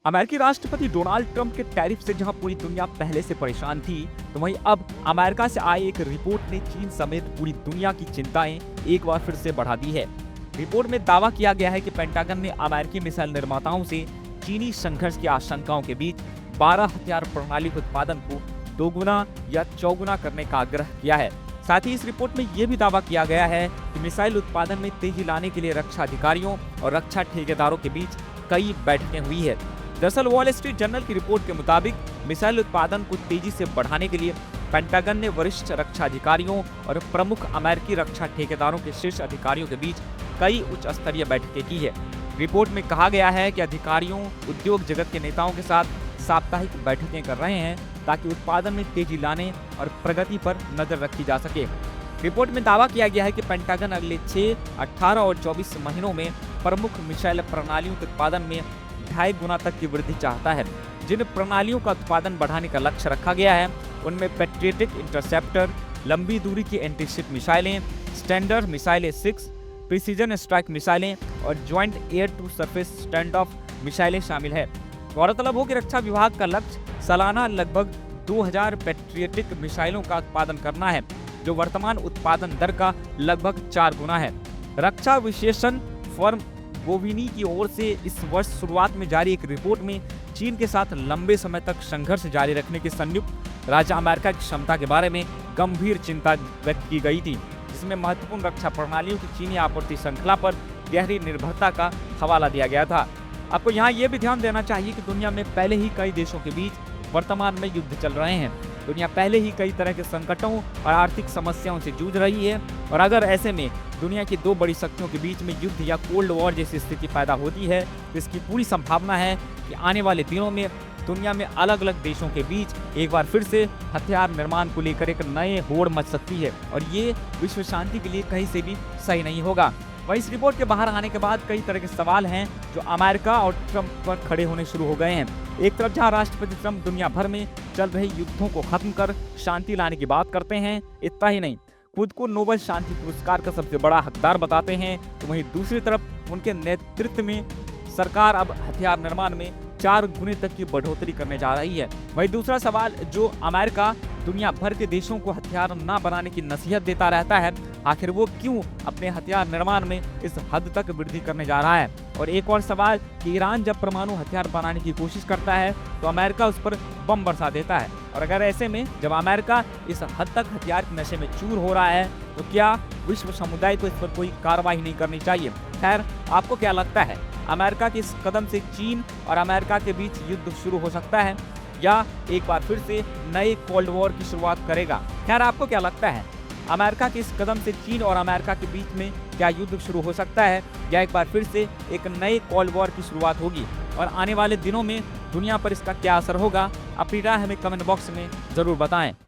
अमेरिकी राष्ट्रपति Donald Trump के टैरिफ से जहां पूरी दुनिया पहले से परेशान थी, तो वहीं अब अमेरिका से आई एक रिपोर्ट ने चीन समेत पूरी दुनिया की चिंताएं एक बार फिर से बढ़ा दी है। रिपोर्ट में दावा किया गया है कि पेंटागन ने अमेरिकी मिसाइल निर्माताओं से चीनी संघर्ष की आशंकाओं के बीच 12 हथियार प्रणाली के उत्पादन को दोगुना या चौगुना करने का आग्रह किया है। साथ ही इस रिपोर्ट में यह भी दावा किया गया है कि मिसाइल उत्पादन में तेजी लाने के लिए रक्षा अधिकारियों और रक्षा ठेकेदारों के बीच कई बैठकें हुई है। दरअसल वॉल स्ट्रीट जर्नल की रिपोर्ट के मुताबिक मिसाइल उत्पादन को तेजी से बढ़ाने के लिए पेंटागन ने वरिष्ठ रक्षा अधिकारियों और प्रमुख अमेरिकी रक्षा ठेकेदारों के शीर्ष अधिकारियों के बीच कई उच्च स्तरीय बैठकें की है। रिपोर्ट में कहा गया है कि अधिकारियों उद्योग जगत के नेताओं के साथ साप्ताहिक बैठकें कर रहे हैं ताकि उत्पादन में तेजी लाने और प्रगति पर नजर रखी जा सके। रिपोर्ट में दावा किया गया है कि पेंटागन अगले 6, 18 और 24 महीनों में प्रमुख मिसाइल प्रणालियों के उत्पादन में 2.5 गुना तक की वृद्धि चाहता है। जिन प्रणालियों का उत्पादन बढ़ाने का लक्ष्य रखा गया है उनमें पैट्रियटिक इंटरसेप्टर, लंबी दूरी की एंटीशिप मिसाइलें, स्टैंडर्ड मिसाइलें 6, प्रिसीजन स्ट्राइक मिसाइलें और joint air to surface stand off मिसाइलें शामिल है। गौरतलब हो कि रक्षा विभाग का लक्ष्य सालाना लगभग 2000 पैट्रियटिक मिसाइलों का उत्पादन करना है, जो वर्तमान उत्पादन दर का लगभग 4 गुना है। रक्षा विशेषण फर्म गोविनी की ओर से इस वर्ष शुरुआत में जारी एक रिपोर्ट में चीन के साथ लंबे समय तक संघर्ष जारी रखने की संयुक्त राज्य अमेरिका की क्षमता के बारे में गंभीर चिंता व्यक्त की गई थी, जिसमें महत्वपूर्ण रक्षा प्रणालियों की चीनी आपूर्ति श्रृंखला पर गहरी निर्भरता का हवाला दिया गया था। आपको यहाँ ये भी ध्यान देना चाहिए कि दुनिया में पहले ही कई देशों के बीच वर्तमान में युद्ध चल रहे हैं। दुनिया पहले ही कई तरह के संकटों और आर्थिक समस्याओं से जूझ रही है, और अगर ऐसे में दुनिया की 2 बड़ी शक्तियों के बीच में युद्ध या कोल्ड वॉर जैसी स्थिति पैदा होती है, तो इसकी पूरी संभावना है कि आने वाले दिनों में दुनिया में अलग अलग देशों के बीच एक बार फिर से हथियार निर्माण को लेकर एक नए होड़ मच सकती है, और ये विश्व शांति के लिए कहीं से भी सही नहीं होगा। वहीं इस रिपोर्ट के बाहर आने के बाद कई तरह के सवाल हैं जो अमेरिका और ट्रंप पर खड़े होने शुरू हो गए हैं। एक तरफ जहां राष्ट्रपति ट्रंप दुनिया भर में चल रहे युद्धों को खत्म कर शांति लाने की बात करते हैं, इतना ही नहीं खुद को नोबेल शांति पुरस्कार का सबसे बड़ा हकदार बताते हैं, तो वहीं दूसरी तरफ उनके नेतृत्व में सरकार अब हथियार निर्माण में 4 गुने तक की बढ़ोतरी करने जा रही है। वहीं दूसरा सवाल जो अमेरिका दुनिया भर के देशों को हथियार न बनाने की नसीहत देता रहता है, आखिर वो क्यों अपने हथियार निर्माण में इस हद तक वृद्धि करने जा रहा है। और एक और सवाल कि ईरान जब परमाणु हथियार बनाने की कोशिश करता है तो अमेरिका उस पर बम बरसा देता है, और अगर ऐसे में जब अमेरिका इस हद तक हथियार के नशे में चूर हो रहा है तो क्या विश्व समुदाय को इस पर कोई कार्रवाई नहीं करनी चाहिए। खैर, आपको क्या लगता है, अमेरिका के इस कदम से चीन और अमेरिका के बीच युद्ध शुरू हो सकता है या एक बार फिर से नए कोल्ड वॉर की शुरुआत करेगा? खैर, आपको क्या लगता है, अमेरिका के इस कदम से चीन और अमेरिका के बीच में क्या युद्ध शुरू हो सकता है या एक बार फिर से एक नए कोल्ड वॉर की शुरुआत होगी, और आने वाले दिनों में दुनिया पर इसका क्या असर होगा? अपनी राय हमें कमेंट बॉक्स में जरूर बताएं।